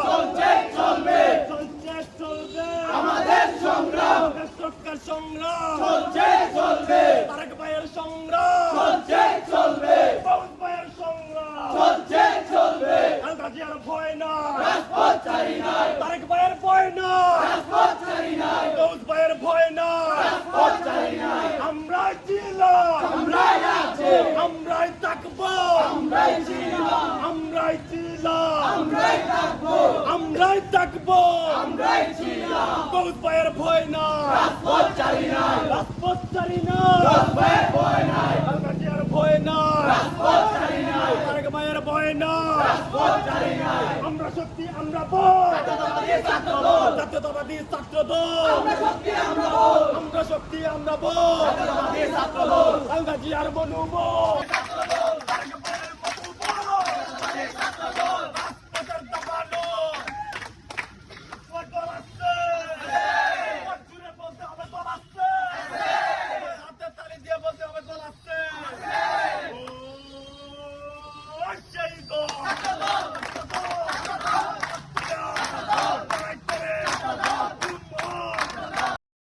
চলছে চলবে আমাদের সংগ্রাম রক্ষার সংগ্রাম চলছে চলবে তারেক ভাইয়ের সংগ্রাম চলছে চলবে ফৌজ ভাইয়ের সংগ্রাম চলছে চলবে খালেদা জিয়ার ভয় নাই রাজপথ ছাড়ি নাই তারেক ভাইয়ের ভয় নাই রাজপথ ছাড়ি নাই ফৌজ ভাইয়ের ভয় নাই রাজপথ ছাড়ি নাই আমরাই ছিলাম আমরাই আছি আমরাই থাকবো আমরাই ছিলাম আমরাই ছিলাম আমরাই থাকবো আমরাই থাকবো আমরাই ছিলাম ফৌজ ভাইয়ের ভয় নাই রাজপথ ছাড়ি নাই রাজপথ ছাড়ি নাই রাজপথের ভয় নাই খালেদা জিয়ার ভয় নাই রাজপথ ছাড়ি নাই তারেক ভাইয়ের ভয় নাই রাজপথ ছাড়ি নাই আমরা শক্তি আমরা বল জাতীয়তাবাদী ছাত্র দল জাতীয়তাবাদী ছাত্র দল আমরা শক্তি আমরা বল আমরা শক্তি আমরা বল জাতীয়তাবাদী ছাত্র দল খালেদা জিয়ার মনোবল